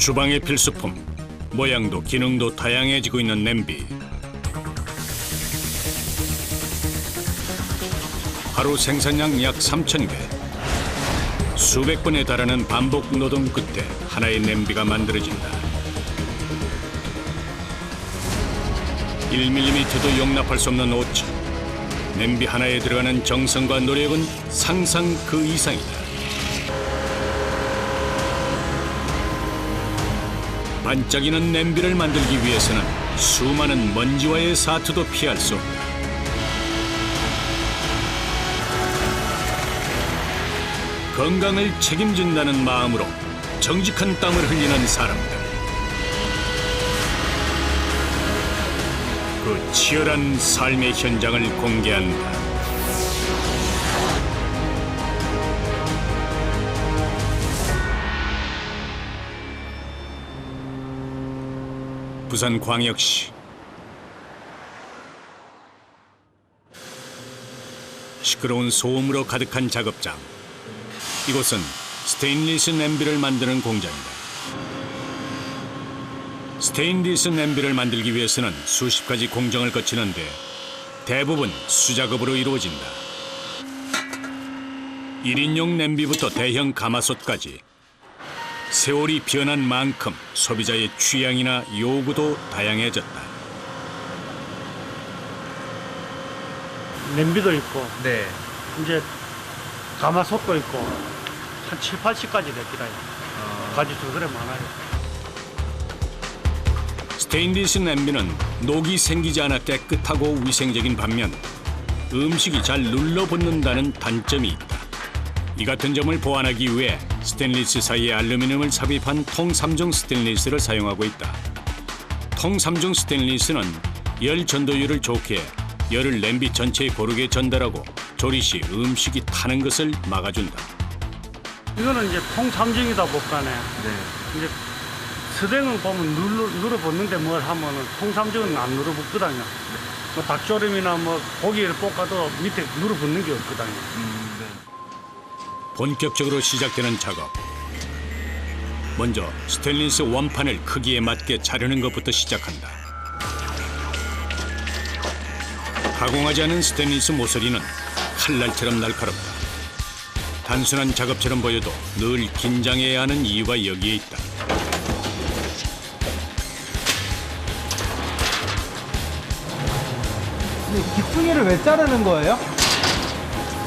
주방의 필수품, 모양도 기능도 다양해지고 있는 냄비. 하루 생산량 약 3,000개. 수백 번에 달하는 반복 노동 끝에 하나의 냄비가 만들어진다. 1mm도 용납할 수 없는 오차. 냄비 하나에 들어가는 정성과 노력은 상상 그 이상이다. 반짝이는 냄비를 만들기 위해서는 수많은 먼지와의 사투도 피할 수 없다. 건강을 책임진다는 마음으로 정직한 땀을 흘리는 사람들. 그 치열한 삶의 현장을 공개한다. 부산광역시. 시끄러운 소음으로 가득한 작업장. 이곳은 스테인리스 냄비를 만드는 공장이다. 스테인리스 냄비를 만들기 위해서는 수십 가지 공정을 거치는데 대부분 수작업으로 이루어진다. 1인용 냄비부터 대형 가마솥까지 세월이 변한 만큼 소비자의 취향이나 요구도 다양해졌다. 냄비도 있고 네. 이제 가마솥도 있고 한 7, 80가지 됐더라. 가지수가 그래 많아요. 스테인리스 냄비는 녹이 생기지 않아 깨끗하고 위생적인 반면 음식이 잘 눌러붙는다는 단점이 있다. 이 같은 점을 보완하기 위해 스테인리스 사이에 알루미늄을 삽입한 통 3중 스테인리스를 사용하고 있다. 통 3중 스테인리스는 열 전도율을 좋게 해 열을 냄비 전체에 고르게 전달하고 조리 시 음식이 타는 것을 막아준다. 이거는 이제 통3중이다 보니까 이제 스댕은 보면 눌러붙는데 뭘 하면은 통3중은 안 눌러붙거든요. 뭐 닭조림이나 뭐 고기를 볶아도 밑에 눌러붙는 게 없거든요. 본격적으로 시작되는 작업. 먼저 스테인리스 원판을 크기에 맞게 자르는 것부터 시작한다. 가공하지 않은 스테인리스 모서리는 칼날처럼 날카롭다. 단순한 작업처럼 보여도 늘 긴장해야 하는 이유가 여기에 있다. 깃붕이를 왜 자르는 거예요?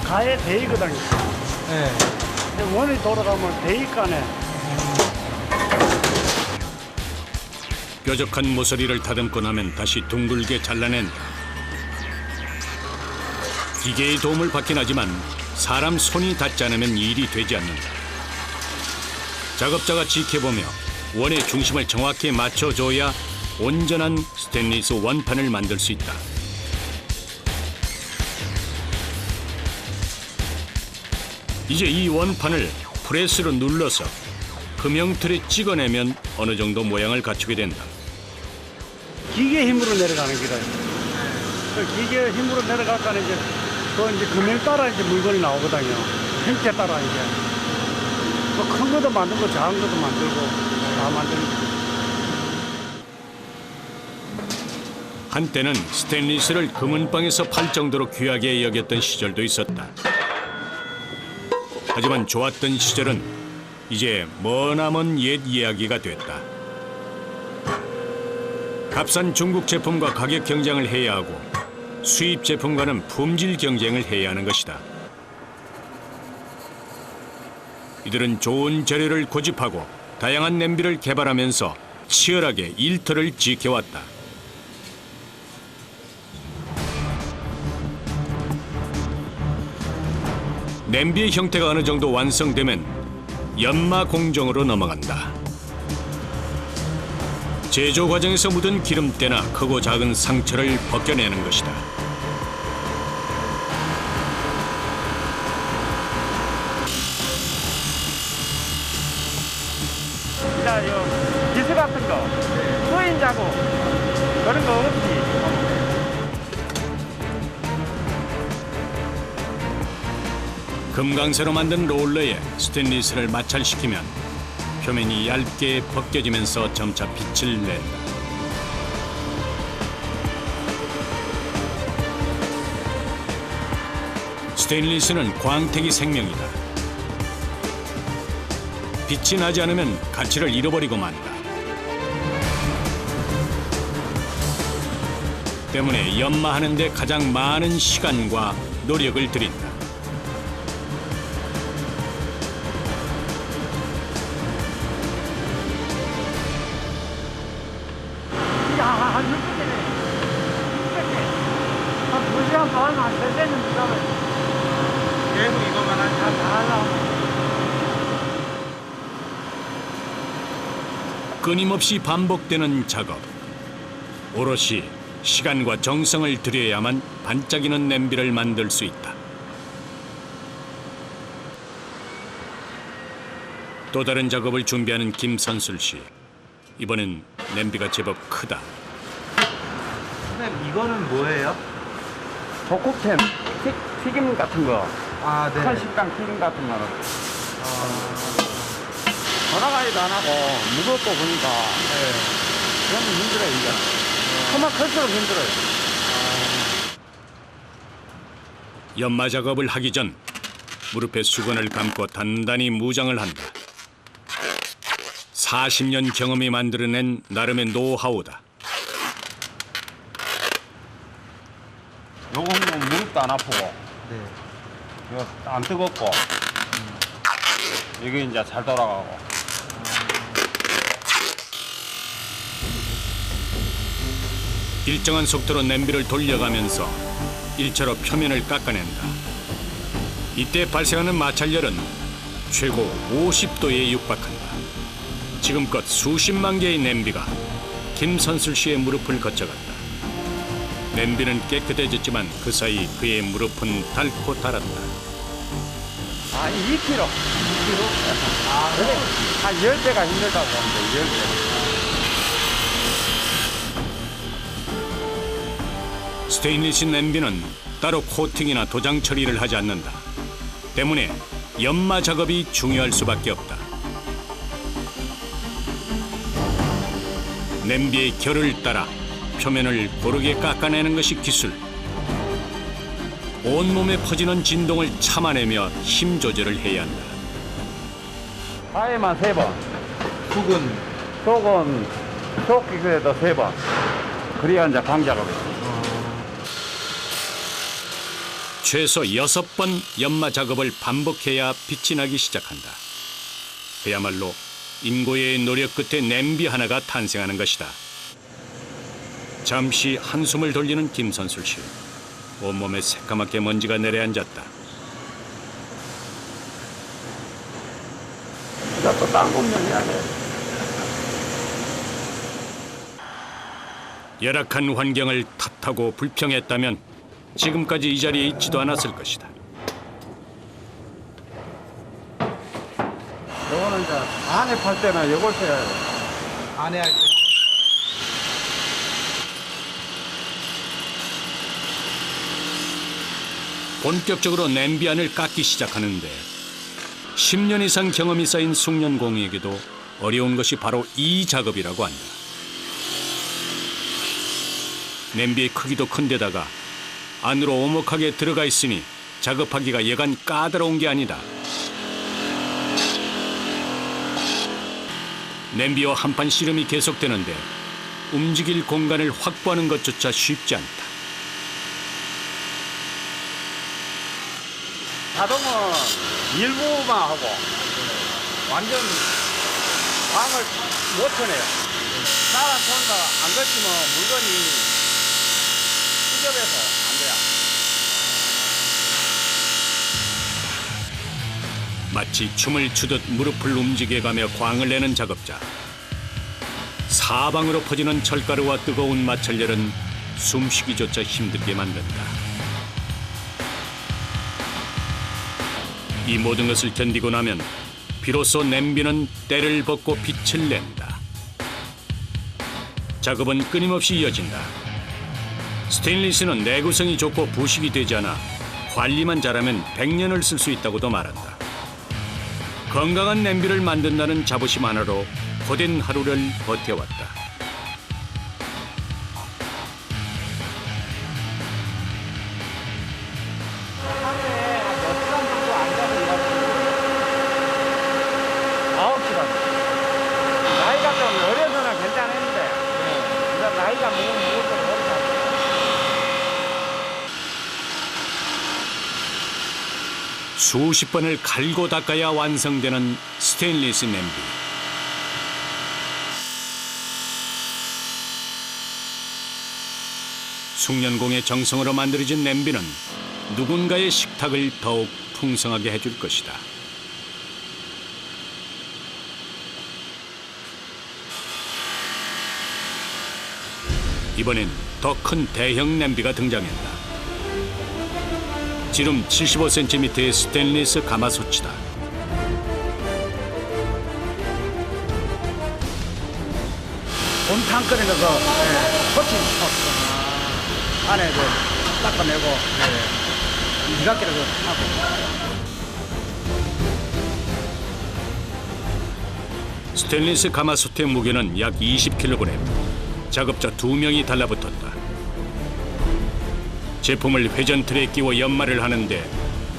가에 대이거든요. 네. 근데 원이 돌아가면 대이간에 뾰족한 모서리를 다듬고 나면 다시 둥글게 잘라낸다. 기계의 도움을 받긴 하지만 사람 손이 닿지 않으면 일이 되지 않는다. 작업자가 지켜보며 원의 중심을 정확히 맞춰줘야 온전한 스테인리스 원판을 만들 수 있다. 이제 이 원판을 프레스로 눌러서 금형틀에 찍어내면 어느 정도 모양을 갖추게 된다. 기계 힘으로 내려가는 기다. 그 기계 힘으로 내려가니까 이제 이제 금형 따라 이제 물건이 나오거든요. 형태 따라 이제 뭐 큰 것도 만들고 작은 것도 만들고 다 만드는 거죠. 한때는 스테인리스를 금은방에서 팔 정도로 귀하게 여겼던 시절도 있었다. 하지만 좋았던 시절은 이제 머나먼 옛 이야기가 됐다. 값싼 중국 제품과 가격 경쟁을 해야 하고 수입 제품과는 품질 경쟁을 해야 하는 것이다. 이들은 좋은 재료를 고집하고 다양한 냄비를 개발하면서 치열하게 일터를 지켜왔다. 냄비의 형태가 어느 정도 완성되면 연마 공정으로 넘어간다. 제조 과정에서 묻은 기름때나 크고 작은 상처를 벗겨내는 것이다. 자, 요 기스 같은 거, 소인 자국 그런 거 없이. 금강쇠로 만든 롤러에 스테인리스를 마찰시키면 표면이 얇게 벗겨지면서 점차 빛을 낸다. 스테인리스는 광택이 생명이다. 빛이 나지 않으면 가치를 잃어버리고 만다. 때문에 연마하는 데 가장 많은 시간과 노력을 들인다. 한 6분이네. 한 2시간 반, 한 3시간 지나면 계속 이거만 하지. 다 하려고. 끊임없이 반복되는 작업. 오롯이 시간과 정성을 들여야만 반짝이는 냄비를 만들 수 있다. 또 다른 작업을 준비하는 김선술 씨. 이번엔 냄비가 제법 크다. 선생님, 이거는 뭐예요? 볶음템, 튀김 같은 거. 아, 네. 큰 식당 튀김 같은 거는. 돌아가기도 안 하고 무겁고 보니까 그러면 힘들어요 이게. 크면 클수록 힘들어요. 연마 작업을 하기 전 무릎에 수건을 감고 단단히 무장을 한다. 40년 경험이 만들어낸 나름의 노하우다. 요거 하면 무릎도 안 아프고 네. 이거 안 뜨겁고 이게 이제 잘 돌아가고. 일정한 속도로 냄비를 돌려가면서 일차로 표면을 깎아낸다. 이때 발생하는 마찰열은 최고 50도에 육박한다. 지금껏 수십만 개의 냄비가 김선술 씨의 무릎을 거쳐갔다. 냄비는 깨끗해졌지만 그 사이 그의 무릎은 닳고 닳았다. 아, 2kg. 2kg? 아, 그래. 한 10대가 힘들다고 하는데, 10대. 스테인리스 냄비는 따로 코팅이나 도장 처리를 하지 않는다. 때문에 연마 작업이 중요할 수밖에 없다. 냄비의 결을 따라 표면을 고르게 깎아내는 것이 기술. 온몸에 퍼지는 진동을 참아내며 힘 조절을 해야 한다. 하에만 3번. 훅은 속은, 속 기술에도 3번. 그래야 이제 광작업이에요. 최소 6번 연마 작업을 반복해야 빛이 나기 시작한다. 그야말로 인고의 노력 끝에 냄비 하나가 탄생하는 것이다. 잠시 한숨을 돌리는 김선술 씨. 온몸에 새까맣게 먼지가 내려앉았다. 나또 딴 공룡 해야 돼. 열악한 환경을 탓하고 불평했다면 지금까지 이 자리에 있지도 않았을 것이다. 요거는 이제 안에 팔 때는 요걸 써야 돼. 안에 할 때. 본격적으로 냄비 안을 깎기 시작하는데 10년 이상 경험이 쌓인 숙련공에게도 어려운 것이 바로 이 작업이라고 한다. 냄비의 크기도 큰데다가 안으로 오목하게 들어가 있으니 작업하기가 여간 까다로운 게 아니다. 냄비와 한판 씨름이 계속되는데 움직일 공간을 확보하는 것조차 쉽지 않다. 자동은 일부만 하고 완전 광을 못 쳐내요. 사람 손가 안 거치면 물건이 휘접해서 안 돼요. 마치 춤을 추듯 무릎을 움직여가며 광을 내는 작업자. 사방으로 퍼지는 철가루와 뜨거운 마찰열은 숨쉬기조차 힘들게 만든다. 이 모든 것을 견디고 나면 비로소 냄비는 때를 벗고 빛을 낸다. 작업은 끊임없이 이어진다. 스테인리스는 내구성이 좋고 부식이 되지 않아 관리만 잘하면 100년을 쓸 수 있다고도 말한다. 건강한 냄비를 만든다는 자부심 하나로 고된 하루를 버텨왔다. 나이가 좀 어려서는 괜찮은데 이제 나이가 무거워서 그렇다. 수십 번을 갈고 닦아야 완성되는 스테인리스 냄비. 숙련공의 정성으로 만들어진 냄비는 누군가의 식탁을 더욱 풍성하게 해줄 것이다. 이번엔 더 큰 대형 냄비가 등장했다. 지름 75cm의 스테인리스 가마솥이다. 온탕 끓이는 거 거친 안에 닦아내고 미각기를 하고. 스테인리스 가마솥의 무게는 약 20kg. 작업자 2명이 달라붙었다. 제품을 회전틀에 끼워 연마를 하는데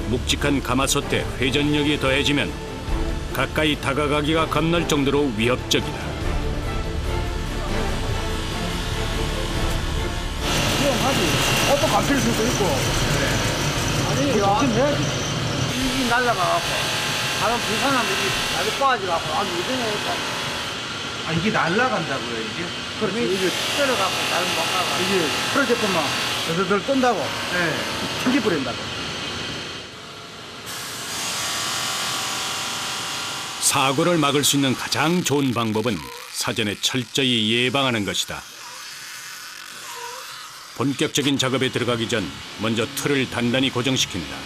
묵직한 가마솥에 회전력이 더해지면 가까이 다가가기가 겁날 정도로 위협적이다. 위험하지. 옷도 감출 수도 있고. 아니, 조심해야지. 일이 날라가갖고 다른 불편함이 나도 빠져갖고 아주 이동해갖고 아, 이게 날아간다고요, 이게? 그렇지. 이게 떨어갖고 나는 못 가가. 이게 프로젝트만 덜덜 뜬다고 네. 튕기 버린다고. 사고를 막을 수 있는 가장 좋은 방법은 사전에 철저히 예방하는 것이다. 본격적인 작업에 들어가기 전 먼저 틀을 단단히 고정시킨다.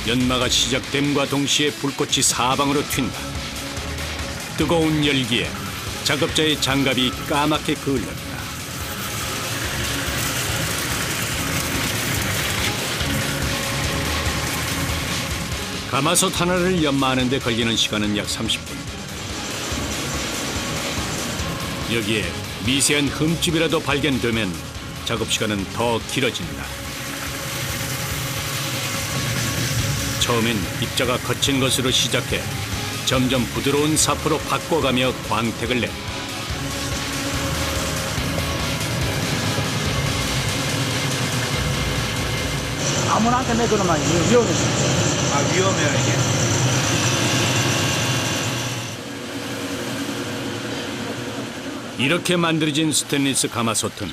연마가 시작됨과 동시에 불꽃이 사방으로 튄다. 뜨거운 열기에 작업자의 장갑이 까맣게 그을렸다. 가마솥 하나를 연마하는 데 걸리는 시간은 약 30분. 여기에 미세한 흠집이라도 발견되면 작업 시간은 더 길어진다. 처음엔 입자가 거친 것으로 시작해 점점 부드러운 사포로 바꿔가며 광택을 냈다. 아무나한테 내주는만 위험해. 아, 위험해요, 이게? 이렇게 만들어진 스테인리스 가마솥은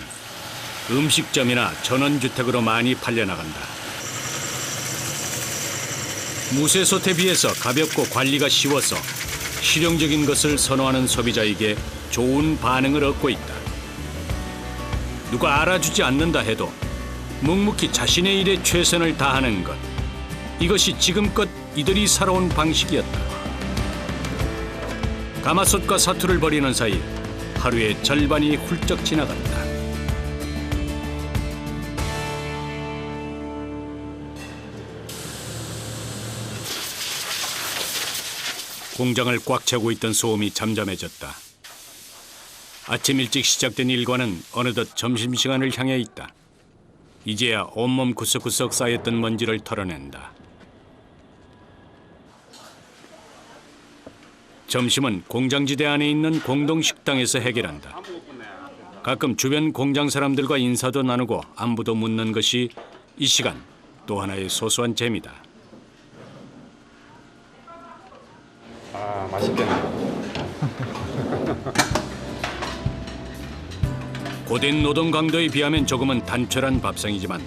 음식점이나 전원주택으로 많이 팔려나간다. 무쇠솥에 비해서 가볍고 관리가 쉬워서 실용적인 것을 선호하는 소비자에게 좋은 반응을 얻고 있다. 누가 알아주지 않는다 해도 묵묵히 자신의 일에 최선을 다하는 것. 이것이 지금껏 이들이 살아온 방식이었다. 가마솥과 사투를 벌이는 사이 하루의 절반이 훌쩍 지나갔다. 공장을 꽉 차고 있던 소음이 잠잠해졌다. 아침 일찍 시작된 일과는 어느덧 점심시간을 향해 있다. 이제야 온몸 구석구석 쌓였던 먼지를 털어낸다. 점심은 공장지대 안에 있는 공동식당에서 해결한다. 가끔 주변 공장 사람들과 인사도 나누고 안부도 묻는 것이 이 시간 또 하나의 소소한 재미다. 아, 맛있겠네. 고된 노동 강도에 비하면 조금은 단촐한 밥상이지만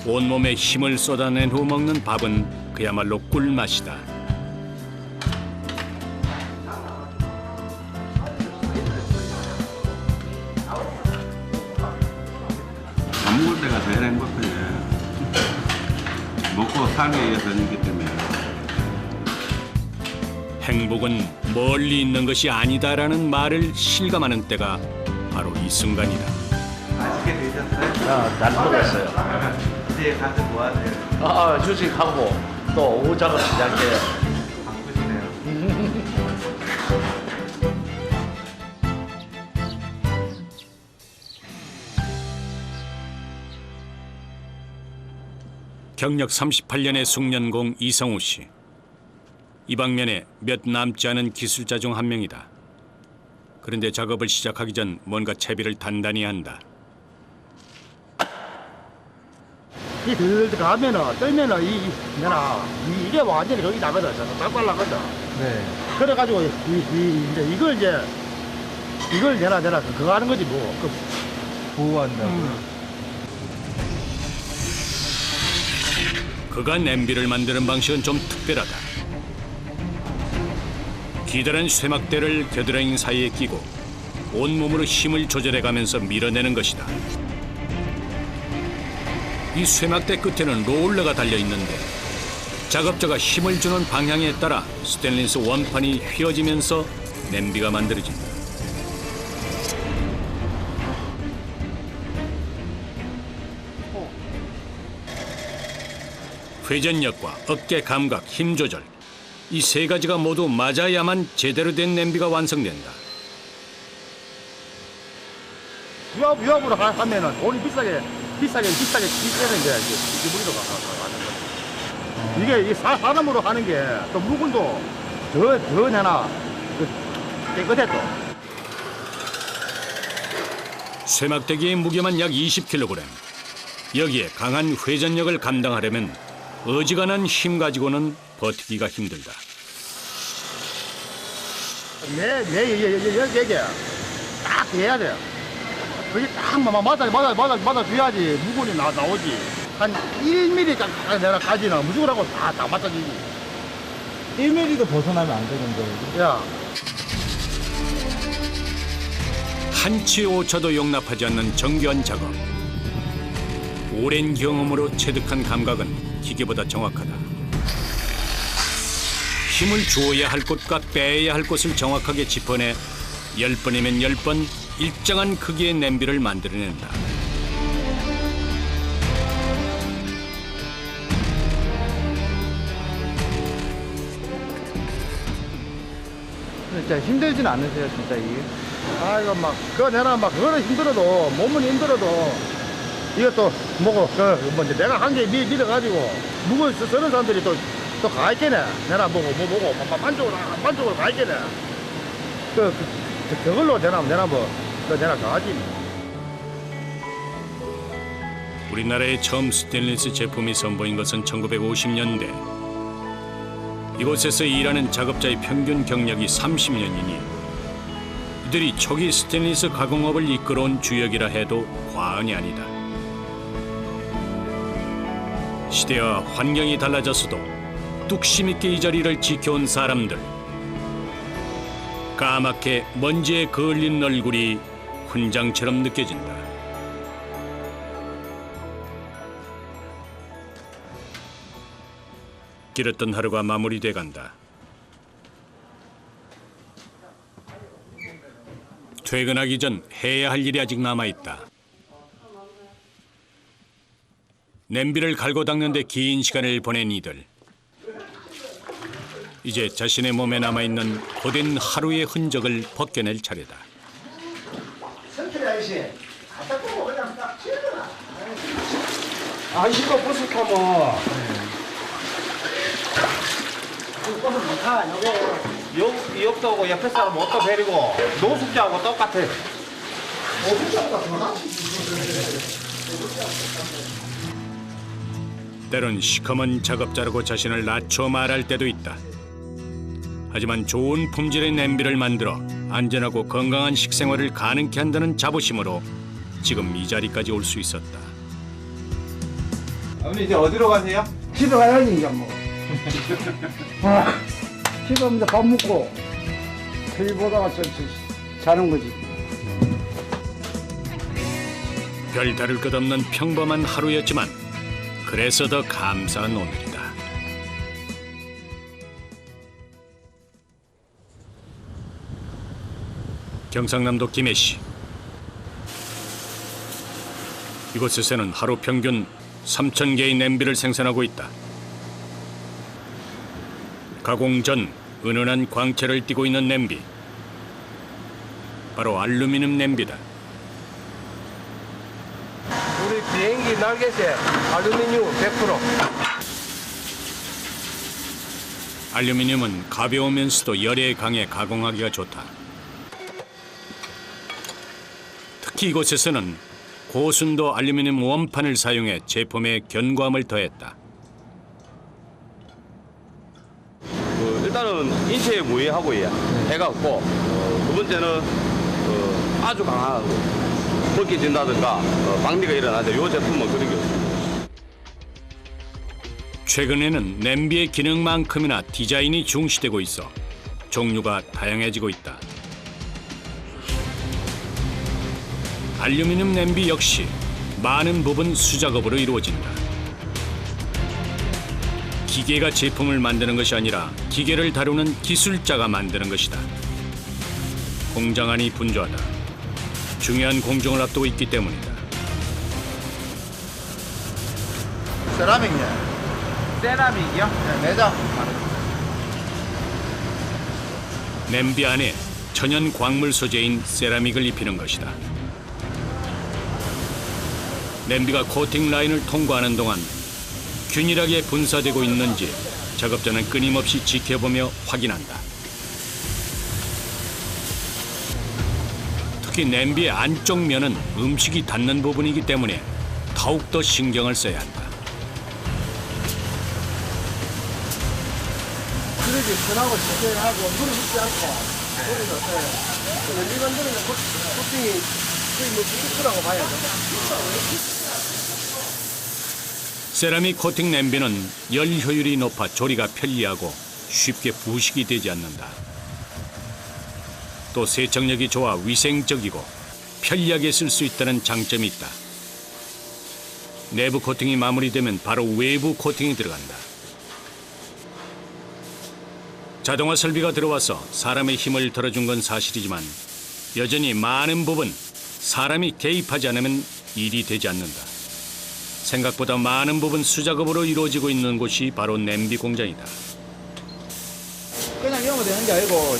온몸에 힘을 쏟아낸 후 먹는 밥은 그야말로 꿀맛이다. 밥 먹을 때가 제일 행복해. 먹고 살기 위해서이기 때문에. 행복은 멀리 있는 것이 아니다라는 말을 실감하는 때가 바로 이 순간이다. 맛있게 드세요. 드셨어요? 잘 먹었어요. 이제 가서 뭐 하세요? 휴식하고 또 오후 작업 시작해요. 바쁘시네요. 경력 38년의 숙련공 이성우 씨. 이 방면에 몇 남지 않은 기술자 중 한 명이다. 그런데 작업을 시작하기 전 뭔가 채비를 단단히 한다. 이 들들 가면은 떨면은 이게 완전히 거기 나거든. 딱 발라거든. 네. 그래가지고 이걸 내가 그거 하는 거지 뭐. 보호한다고요? 그가 냄비를 만드는 방식은 좀 특별하다. 기다란 쇠막대를 겨드랑이 사이에 끼고 온몸으로 힘을 조절해가면서 밀어내는 것이다. 이 쇠막대 끝에는 롤러가 달려있는데 작업자가 힘을 주는 방향에 따라 스테인리스 원판이 휘어지면서 냄비가 만들어진다. 회전력과 어깨 감각, 힘 조절 이 세 가지가 모두 맞아야만 제대로 된 냄비가 완성된다. 유압으로 하면은 돈이 비싸게 비싸는 게 이제 기분이로 가는 거야. 이게 사람으로 하는 게 또 물건도 더 내나 깨끗해 또. 쇠막대기의 무게만 약 20kg. 여기에 강한 회전력을 감당하려면 어지간한 힘 가지고는 버티기가 힘들다. 얘게 딱 돼야 돼. 그게 딱 맞아줘야지 무건이 나오지. 한 1mm까지는 무조건 하고 다 맞아지지. 1mm도 벗어나면 안 되는 거예요? 야, 한치 오차도 용납하지 않는 정교한 작업. 오랜 경험으로 체득한 감각은 기계보다 정확하다. 힘을 주어야 할 곳과 빼야 할 곳을 정확하게 짚어내 10번이면 10번 일정한 크기의 냄비를 만들어낸다. 진짜 힘들진 않으세요, 진짜 이게? 아이고 그거는 힘들어도 몸은 힘들어도 이것도 뭐고 이제 내가 한 개 밀어가지고 무거운 쓰는 사람들이 또 가있겠네. 내가 보고 만족으로 가있겠네. 그걸로 내가 가지. 우리나라에 처음 스테인리스 제품이 선보인 것은 1950년대. 이곳에서 일하는 작업자의 평균 경력이 30년이니 이들이 초기 스테인리스 가공업을 이끌어온 주역이라 해도 과언이 아니다. 시대와 환경이 달라졌어도 뚝심 있게 이 자리를 지켜온 사람들. 까맣게 먼지에 그을린 얼굴이 훈장처럼 느껴진다. 길었던 하루가 마무리돼 간다. 퇴근하기 전 해야 할 일이 아직 남아있다. 냄비를 갈고 닦는 데 긴 시간을 보낸 이들. 이제 자신의 몸에 남아있는 고된 하루의 흔적을 벗겨낼 차례다. 이거 버섯하면 이 욕도하고 옆에 사람 옷도 베리고 노숙자하고 똑같아. 때론 시커먼 작업자라고 자신을 낮춰 말할 때도 있다. 하지만 좋은 품질의 냄비를 만들어 안전하고 건강한 식생활을 가능케 한다는 자부심으로 지금 이 자리까지 올 수 있었다. 아버님 이제 어디로 가세요? 집에 가야지 이제 뭐. 집에 가면 이제 밥 먹고 TV 보다가 자는 거지. 별 다를 것 없는 평범한 하루였지만 그래서 더 감사한 오늘이다. 경상남도 김해시. 이곳에서는 하루 평균 3,000개의 냄비를 생산하고 있다. 가공 전 은은한 광채를 띠고 있는 냄비. 바로 알루미늄 냄비다. 우리 비행기 날개새 알루미늄 100%. 알루미늄은 가벼우면서도 열에 강해 가공하기가 좋다. 특히 이곳에서는 고순도 알루미늄 원판을 사용해 제품에 견고함을 더했다. 일단은 인체에 무해하고 해갖고 두 번째는 아주 강하고 벗겨진다든가 방리가 일어나죠. 이 제품은 그런 게 없습니다. 최근에는 냄비의 기능만큼이나 디자인이 중시되고 있어 종류가 다양해지고 있다. 알루미늄 냄비 역시 많은 부분 수작업으로 이루어진다. 기계가 제품을 만드는 것이 아니라 기계를 다루는 기술자가 만드는 것이다. 공장 안이 분주하다. 중요한 공정을 앞두고 있기 때문이다. 세라믹이야. 세라믹이요? 네, 내장. 냄비 안에 천연 광물 소재인 세라믹을 입히는 것이다. 냄비가 코팅 라인을 통과하는 동안 균일하게 분사되고 있는지 작업자는 끊임없이 지켜보며 확인한다. 특히 냄비의 안쪽 면은 음식이 닿는 부분이기 때문에 더욱더 신경을 써야 한다. 그러지, 편하고 시원하고 물을 묻지 않고. 물이 좋아요. 일반 들은 코팅이 거의 뭐 부식수라고 봐야죠. 세라믹 코팅 냄비는 열 효율이 높아 조리가 편리하고 쉽게 부식이 되지 않는다. 또 세척력이 좋아 위생적이고 편리하게 쓸 수 있다는 장점이 있다. 내부 코팅이 마무리되면 바로 외부 코팅이 들어간다. 자동화 설비가 들어와서 사람의 힘을 덜어준 건 사실이지만 여전히 많은 부분 사람이 개입하지 않으면 일이 되지 않는다. 생각보다 많은 부분 수작업으로 이루어지고 있는 곳이 바로 냄비 공장이다. 그냥 이러면 되는 게 아니고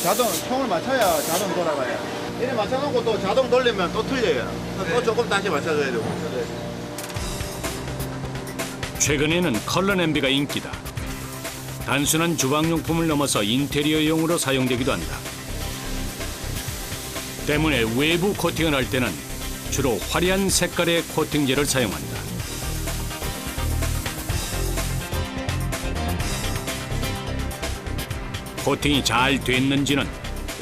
총을 맞춰야 자동 돌아가요. 이래 맞춰놓고 또 자동 돌리면 또 틀려요. 또 조금 다시 맞춰줘야 되고. 최근에는 컬러 냄비가 인기다. 단순한 주방용품을 넘어서 인테리어용으로 사용되기도 한다. 때문에 외부 코팅을 할 때는 주로 화려한 색깔의 코팅제를 사용한다. 코팅이 잘 됐는지는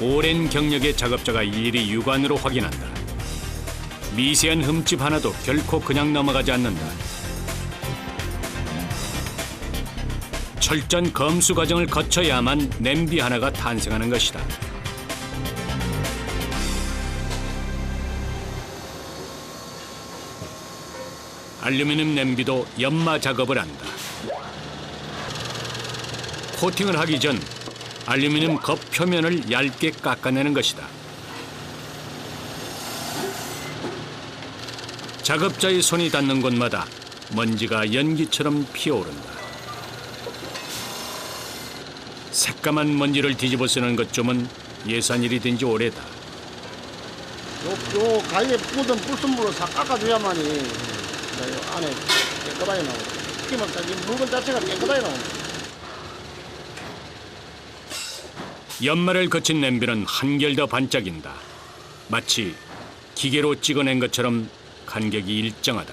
오랜 경력의 작업자가 일일이 육안으로 확인한다. 미세한 흠집 하나도 결코 그냥 넘어가지 않는다. 철저한 검수 과정을 거쳐야만 냄비 하나가 탄생하는 것이다. 알루미늄 냄비도 연마 작업을 한다. 코팅을 하기 전 알루미늄 겉표면을 얇게 깎아내는 것이다. 작업자의 손이 닿는 곳마다 먼지가 연기처럼 피어오른다. 새까만 먼지를 뒤집어 쓰는 것 좀은 예산일이 된 지 오래다. 요 가위에 묻은 불순물을 싹 깎아줘야만이 안에 깨끗하게 나오고. 특히 막 물건 자체가 깨끗하게 나옵니다. 연마를 거친 냄비는 한결 더 반짝인다. 마치 기계로 찍어낸 것처럼 간격이 일정하다.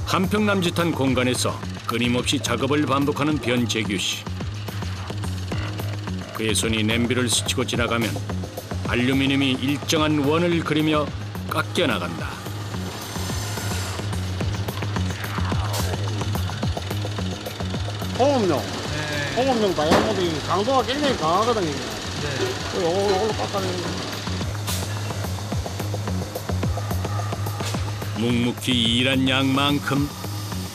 한평남짓한 공간에서 끊임없이 작업을 반복하는 변재규 씨. 그의 손이 냄비를 스치고 지나가면 알루미늄이 일정한 원을 그리며 깎여 나간다. 홍업용 다이아몬드 강도가 굉장히 강하거든요. 네. 이걸로 깎아내는 거. 묵묵히 일한 양만큼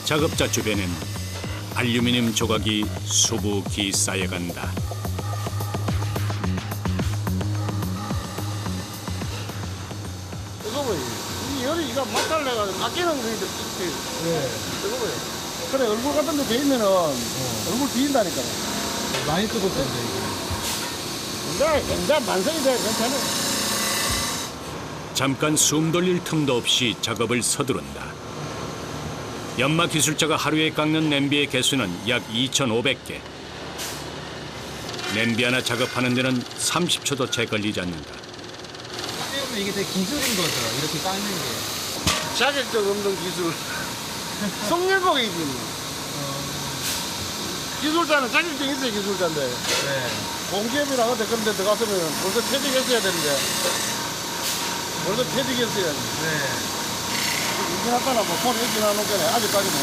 작업자 주변엔 알루미늄 조각이 수북히 쌓여간다. 얼굴이 이거 맛살 내가 낚이는 게 있지. 뜨거워요. 그래, 얼굴 같은 데 베이면은 얼굴 비인다니까. 많이 뜨겁던데 이제 만성이 돼, 괜찮아. 잠깐 숨 돌릴 틈도 없이 작업을 서두른다. 연마 기술자가 하루에 깎는 냄비의 개수는 약 2,500개. 냄비 하나 작업하는 데는 30초도 채 걸리지 않는다. 어떻게 보면 이게 되게 기술인 거죠 이렇게 깎는 게 자격증 없는 기술. 성렬복이지. 기술자는 자격증 있어야 기술자인데. 네. 공기업이라 어디 그런 데 들어갔으면 벌써 퇴직했어야 되는데. 벌써 퇴직했어야지. 네. 인진학과나 뭐 손 인진하는 거네. 아직까지는.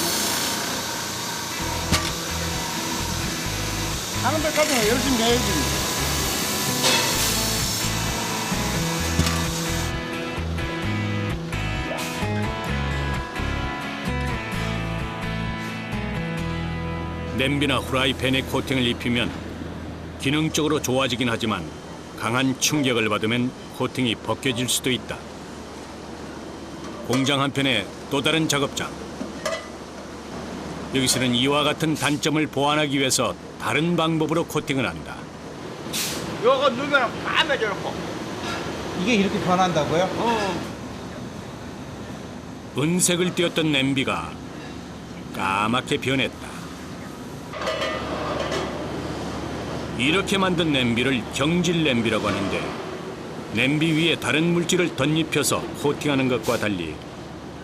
하는 데까지는 열심히 해야지. 냄비나 후라이팬에 코팅을 입히면 기능적으로 좋아지긴 하지만 강한 충격을 받으면 코팅이 벗겨질 수도 있다. 공장 한편에 또 다른 작업장. 여기서는 이와 같은 단점을 보완하기 위해서 다른 방법으로 코팅을 한다. 요거 넣으면 까매져놓고. 이게 이렇게 변한다고요? 은색을 띄었던 냄비가 까맣게 변했다. 이렇게 만든 냄비를 경질 냄비라고 하는데 냄비 위에 다른 물질을 덧입혀서 코팅하는 것과 달리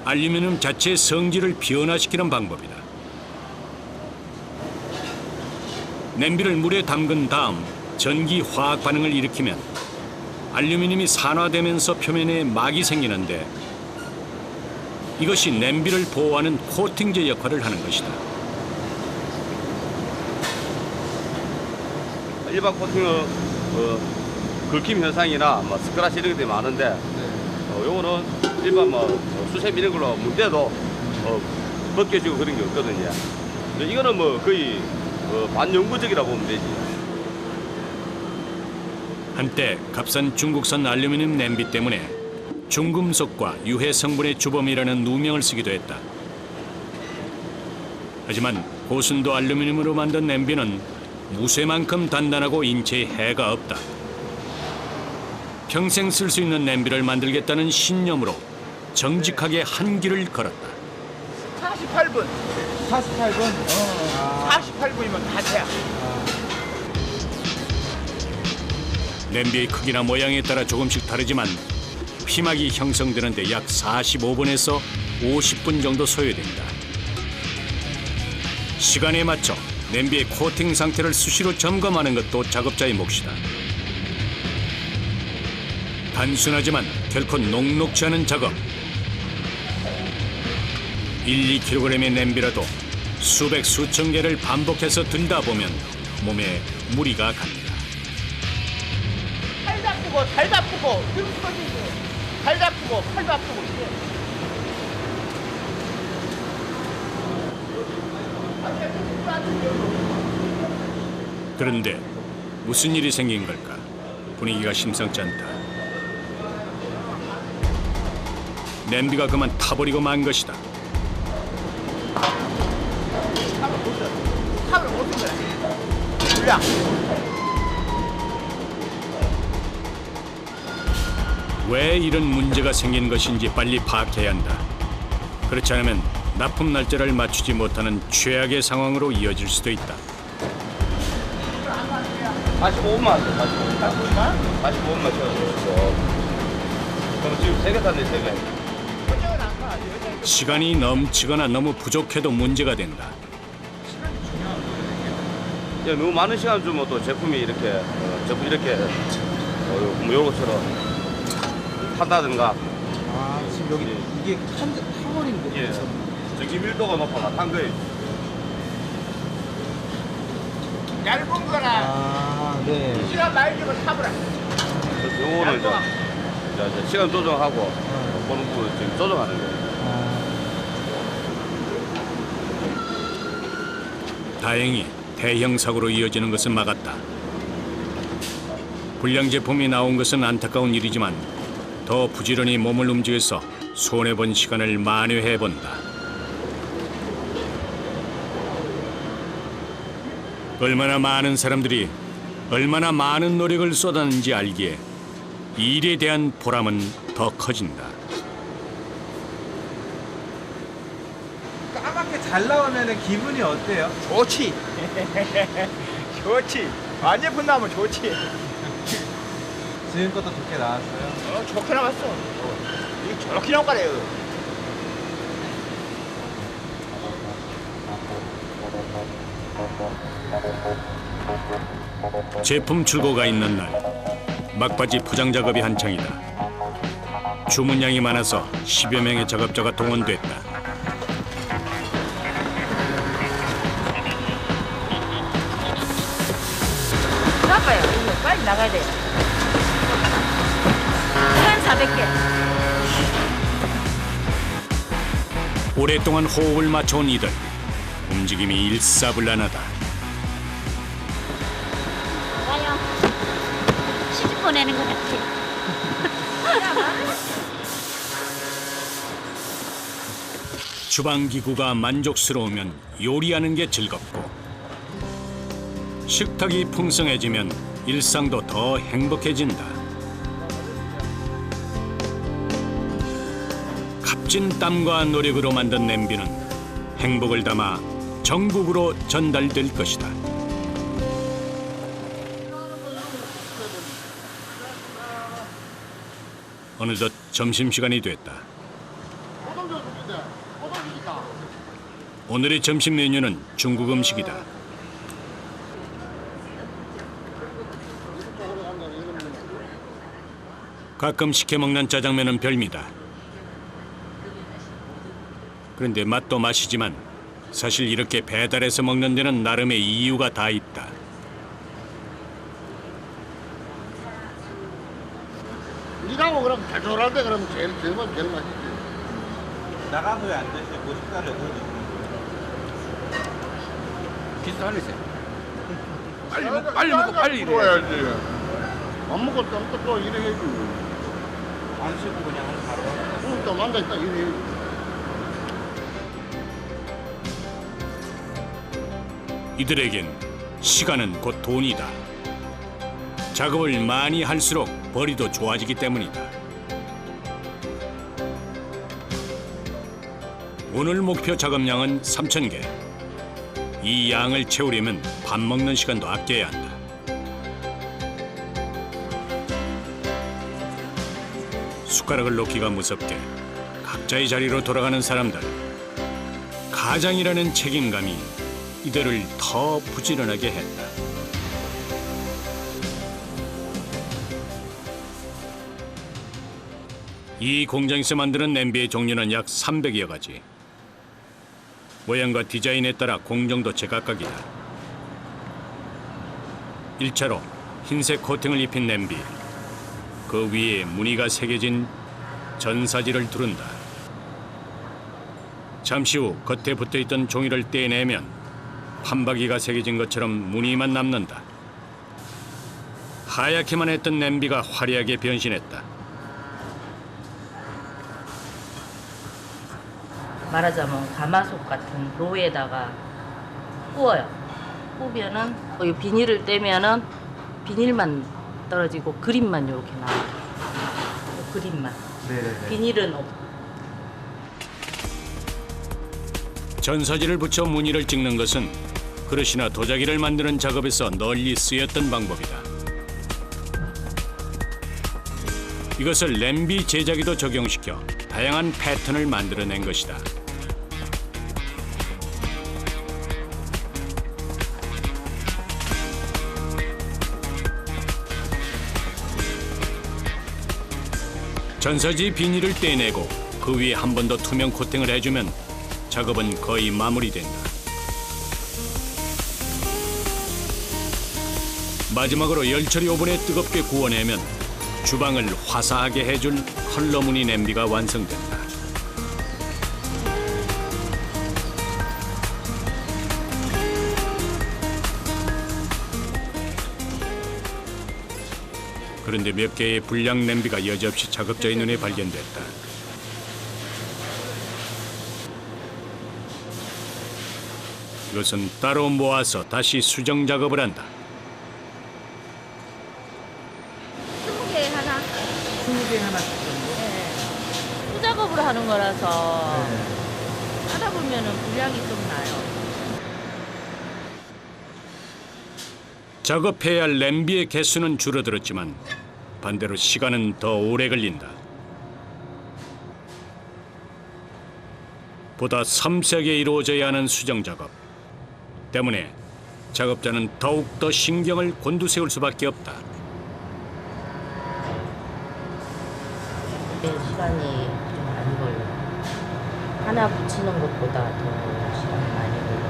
알루미늄 자체의 성질을 변화시키는 방법이다. 냄비를 물에 담근 다음 전기 화학 반응을 일으키면 알루미늄이 산화되면서 표면에 막이 생기는데 이것이 냄비를 보호하는 코팅제 역할을 하는 것이다. 일반 코팅은 긁힘 현상이나 뭐 스크래치 이런 것들이 많은데 요거는 일반 뭐 수세미 이런 걸로 문대도 벗겨지고 그런 게 없거든요. 근데 이거는 뭐 거의 반영구적이라 보면 되지. 한때 값싼 중국산 알루미늄 냄비 때문에 중금속과 유해 성분의 주범이라는 누명을 쓰기도 했다. 하지만 고순도 알루미늄으로 만든 냄비는 무쇠만큼 단단하고 인체에 해가 없다. 평생 쓸 수 있는 냄비를 만들겠다는 신념으로 정직하게 한 길을 걸었다. 48분. 48분? 48분이면 다 돼야. 냄비의 크기나 모양에 따라 조금씩 다르지만 피막이 형성되는데 약 45분에서 50분 정도 소요된다. 시간에 맞춰 냄비의 코팅 상태를 수시로 점검하는 것도 작업자의 몫이다. 단순하지만 결코 녹록지 않은 작업. 1, 2kg의 냄비라도 수백 수천 개를 반복해서 들다 보면 몸에 무리가 갑니다. 팔도 아프고 달도 아프고 등 터지고 달도 아프고 팔도 아프고 이게. 그런데 무슨 일이 생긴 걸까? 분위기가 심상치 않다. 냄비가 그만 타버리고 만 것이다. 탑을 못 쓴 거야. 불량. 왜 이런 문제가 생긴 것인지 빨리 파악해야 한다. 그렇지 않으면 납품 날짜를 맞추지 못하는 최악의 상황으로 이어질 수도 있다. 45분만 하세요. 45분만? 45분만 채워주시고. 그럼 지금 3개 탔네, 3개. 시간이 넘치거나 너무 부족해도 문제가 된다. 너무 많은 시간 주면 또 제품이 이렇게 제품 이렇게 뭐 요것처럼 탄다든가. 아 지금 여기 이게 타버린 거 예. 전기 밀도가 높아가 탄 거예요. 얇은 거나 아네 시간 많이 주면 탑을 해. 그래서 요거는 이제 시간 조정하고 보는 부분 지금 조정하는 거예요. 다행히 대형 사고로 이어지는 것은 막았다. 불량 제품이 나온 것은 안타까운 일이지만 더 부지런히 몸을 움직여서 손해본 시간을 만회해본다. 얼마나 많은 사람들이 얼마나 많은 노력을 쏟았는지 알기에 일에 대한 보람은 더 커진다. 까맣게 잘 나오면 기분이 어때요? 좋지. 좋지. 안 예쁜 나면 좋지. 지금 것도 좋게 나왔어요. 좋게 나왔어. 이게 저렇게 나올 거래요. 제품 출고가 있는 날 막바지 포장 작업이 한창이다. 주문량이 많아서 10여 명의 작업자가 동원됐다. 나가요. 이거 빨리 나가야 돼요. 1,400개. 오랫동안 호흡을 맞춰온 이들. 움직임이 일사불란하다. 와요. 시집 보내는 것 같아. 주방 기구가 만족스러우면 요리하는 게 즐겁고 식탁이 풍성해지면 일상도 더 행복해진다. 값진 땀과 노력으로 만든 냄비는 행복을 담아 전국으로 전달될 것이다. 어느덧 점심시간이 됐다. 오늘의 점심 메뉴는 중국 음식이다. 가끔 시켜 먹는 짜장면은 별미다. 그런데 맛도 맛이지만 사실 이렇게 배달해서 먹는 데는 나름의 이유가 다 있다. 니라고 그럼 달달한데 그러면 제일 맛있지. 나가서 왜 안 드시고 식사를 더 드시는 빨리 먹고 빨리 일해. 먹어야지. 안 먹었다면 또 일해야지. 안 쉬고 그냥 바로. 또 앉아있다 일해야지. 이들에겐 시간은 곧 돈이다. 작업을 많이 할수록 벌이도 좋아지기 때문이다. 오늘 목표 작업량은 3,000개. 이 양을 채우려면 밥 먹는 시간도 아껴야 한다. 숟가락을 놓기가 무섭게 각자의 자리로 돌아가는 사람들. 가장이라는 책임감이 이들을 더 부지런하게 했다. 이 공장에서 만드는 냄비의 종류는 약 300여 가지. 모양과 디자인에 따라 공정도 제각각이다. 1차로 흰색 코팅을 입힌 냄비. 그 위에 무늬가 새겨진 전사지를 두른다. 잠시 후 겉에 붙어있던 종이를 떼내면 판박이가 새겨진 것처럼 무늬만 남는다. 하얗게만 했던 냄비가 화려하게 변신했다. 말하자면 가마솥 같은 로에다가 구워요. 구우면은 이 비닐을 떼면은 비닐만 떨어지고 그림만 이렇게 나와요. 그림만. 네네네. 비닐은 없고. 전사지를 붙여 무늬를 찍는 것은 그릇이나 도자기를 만드는 작업에서 널리 쓰였던 방법이다. 이것을 냄비 제작에도 적용시켜 다양한 패턴을 만들어낸 것이다. 전사지 비닐을 떼내고 그 위에 한 번 더 투명 코팅을 해주면 작업은 거의 마무리된다. 마지막으로 열처리 오븐에 뜨겁게 구워내면 주방을 화사하게 해줄 컬러 무늬 냄비가 완성된다. 그런데 몇 개의 불량 냄비가 여지없이 작업자의 눈에 발견됐다. 이것은 따로 모아서 다시 수정 작업을 한다. 20개 하나. 20개 하나씩 정도? 네. 수작업을 하는 거라서 하다 보면은 분량이 좀 나요. 작업해야 할 냄비의 개수는 줄어들었지만 반대로 시간은 더 오래 걸린다. 보다 섬세하게 이루어져야 하는 수정 작업 때문에 작업자는 더욱 더 신경을 곤두세울 수밖에 없다. 시간이 좀 많이 걸려요. 하나 붙이는 것보다 더 시간이 많이 걸려요.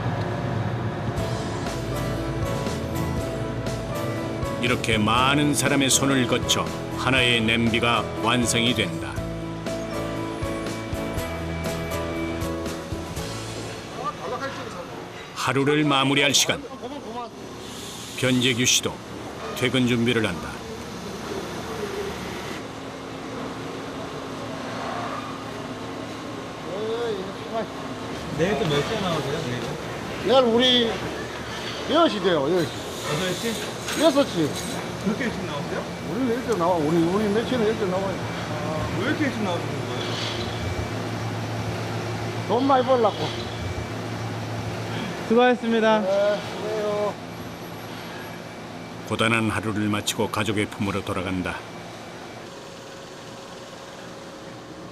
이렇게 많은 사람의 손을 거쳐 하나의 냄비가 완성이 된다. 하루를 마무리할 시간. 변재규 씨도 퇴근 준비를 한다. 내일 또 몇 시에 나오세요? 내일? 내일 우리 6시 돼요, 6시. 8시? 6시. 그렇게 일찍 나오세요? 우리 일찍 나와. 우리 며칠은 일찍 나와요. 왜 이렇게 일찍 나오시는 거예요? 돈 많이 벌라고. 수고하셨습니다. 네, 그래요. 고단한 하루를 마치고 가족의 품으로 돌아간다.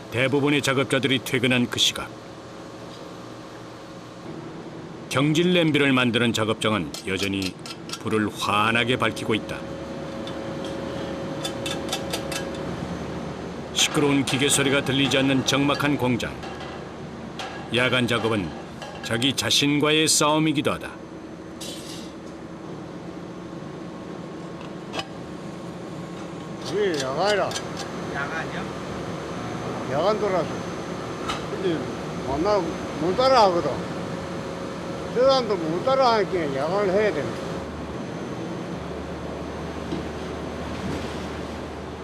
대부분의 작업자들이 퇴근한 그 시각. 경질 냄비를 만드는 작업장은 여전히 불을 환하게 밝히고 있다. 시끄러운 기계 소리가 들리지 않는 적막한 공장. 야간 작업은 자기 자신과의 싸움이기도 하다. 우리 야간이라. 야간이요? 야간 돌아서. 근데 만나 못 따라 하거든. 저 사람도 못 따라 하니까 야간을 해야 되는 거야.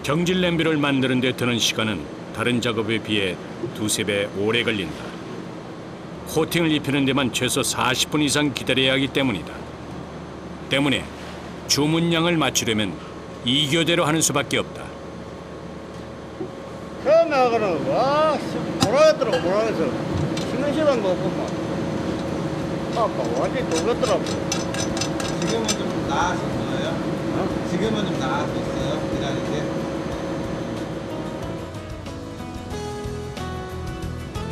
경질 냄비를 만드는 데 드는 시간은 다른 작업에 비해 두세 배 오래 걸린다. 코팅을 입히는 데만 최소 40분 이상 기다려야 하기 때문이다. 때문에 주문량을 맞추려면 2교대로 하는 수밖에 없다. 처음에 하고는 와 뭐라겠더라고 뭐라겠어. 쉬는 시간도 없고 막. 아빠 완전히 놀랐더라고. 지금은 좀 나아진 거예요? 지금은 좀 나아졌어요? 기다릴 때?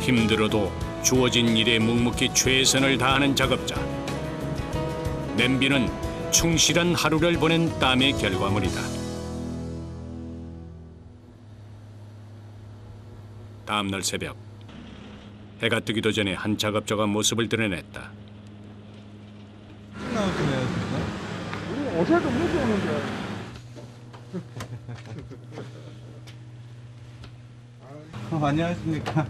힘들어도 주어진 일에 묵묵히 최선을 다하는 작업자. 냄비는 충실한 하루를 보낸 땀의 결과물이다. 다음 날 새벽, 해가 뜨기도 전에 한 작업자가 모습을 드러냈다. 일찍 나오시네요, 진짜? 우리 어제도 못 오는데. 안녕하십니까?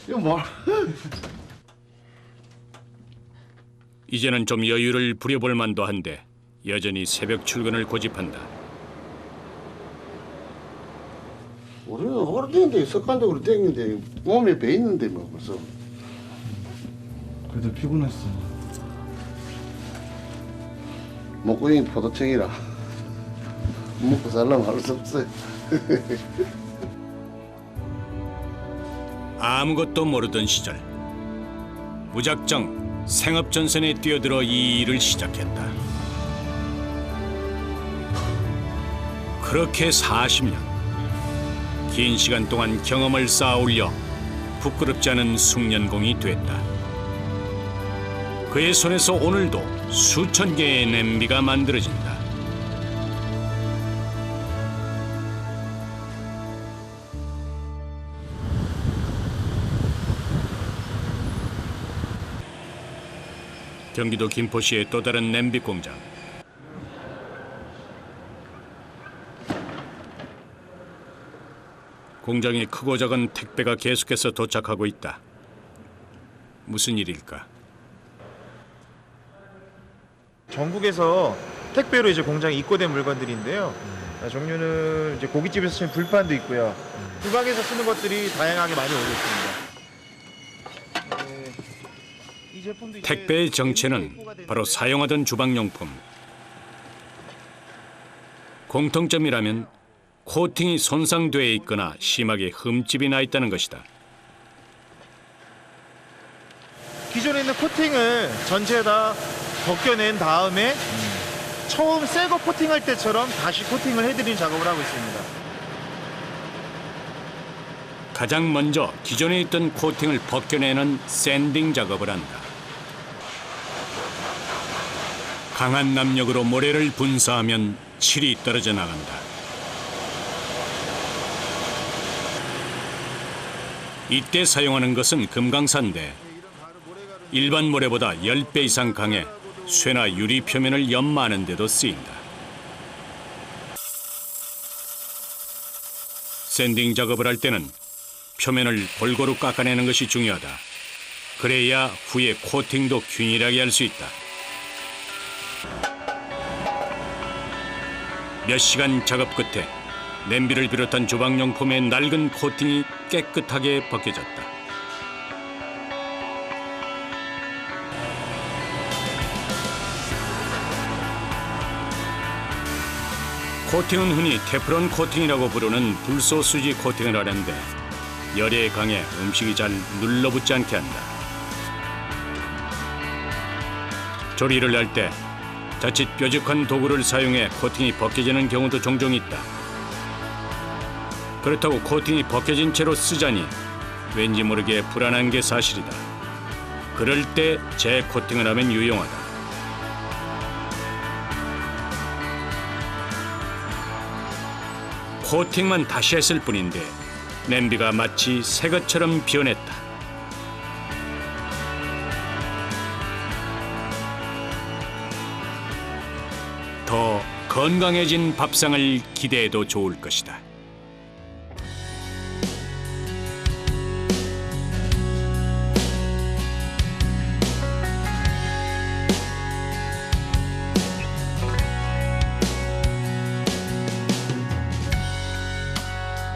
이거 뭐? 이제는 좀 여유를 부려볼 만도 한데 여전히 새벽 출근을 고집한다. 우리는 오래됐는데 습관적으로 땡긴데 몸에 배 있는데 뭐 벌써. 그래도 피곤했어. 목구멍이 포도청이라 먹고 살려면 할 수 없어요. 아무것도 모르던 시절 무작정 생업전선에 뛰어들어 이 일을 시작했다. 그렇게 40년 긴 시간 동안 경험을 쌓아올려 부끄럽지 않은 숙련공이 됐다. 그의 손에서 오늘도 수천 개의 냄비가 만들어진다. 경기도 김포시의 또 다른 냄비 공장. 공장에 크고 작은 택배가 계속해서 도착하고 있다. 무슨 일일까? 전국에서 택배로 이제 공장에 입고된 물건들인데요. 종류는 이제 고깃집에서 쓰는 불판도 있고요. 주방에서 쓰는 것들이 다양하게 많이 오고 있습니다. 제품도 이제 택배의 정체는 바로 사용하던 주방용품. 공통점이라면 코팅이 손상되어 있거나 심하게 흠집이 나 있다는 것이다. 기존에 있는 코팅을 전체 다 벗겨낸 다음에 처음 새거 코팅할 때처럼 다시 코팅을 해드리는 작업을 하고 있습니다. 가장 먼저 기존에 있던 코팅을 벗겨내는 샌딩 작업을 한다. 강한 압력으로 모래를 분사하면 칠이 떨어져 나간다. 이때 사용하는 것은 금강산인데 일반 모래보다 10배 이상 강해 쇠나 유리 표면을 연마하는 데도 쓰인다. 샌딩 작업을 할 때는 표면을 골고루 깎아내는 것이 중요하다. 그래야 후에 코팅도 균일하게 할 수 있다. 몇 시간 작업 끝에 냄비를 비롯한 주방용품의 낡은 코팅이 깨끗하게 벗겨졌다. 코팅은 흔히 테프론 코팅이라고 부르는 불소수지 코팅을 하는데 열에 강해 음식이 잘 눌러붙지 않게 한다. 조리를 할 때 자칫 뾰족한 도구를 사용해 코팅이 벗겨지는 경우도 종종 있다. 그렇다고 코팅이 벗겨진 채로 쓰자니 왠지 모르게 불안한 게 사실이다. 그럴 때 재코팅을 하면 유용하다. 코팅만 다시 했을 뿐인데 냄비가 마치 새 것처럼 변했다. 더 건강해진 밥상을 기대해도 좋을 것이다.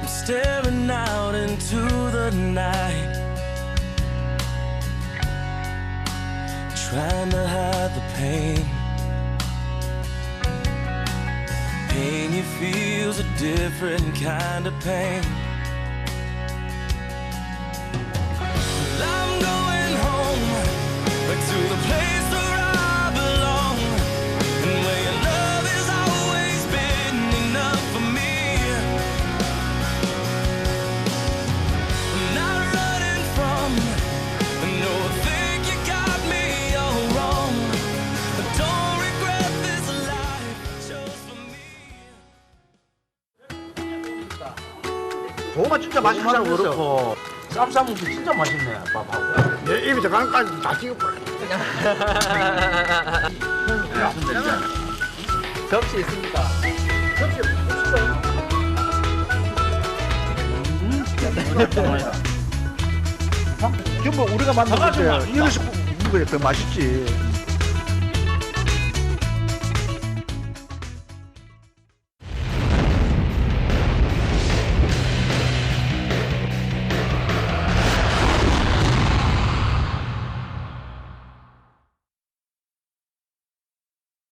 Staring out into the night, trying to hide the pain. Pain you feel's a different kind of pain. Well, I'm going home, back to the place where I belong, and where your love has always been enough for me. I'm not running from, no, I think you got me all wrong. I don't regret this life I chose for me. 고구마 진짜 맛있는 거 그렇고 쌈싸먹기 진짜 맛있네 밥하고. 내 입에 들어가는까지 다 찍어버려. 접시 있습니까? 전부 우리가 만든 건데 이것이 더 맛있지.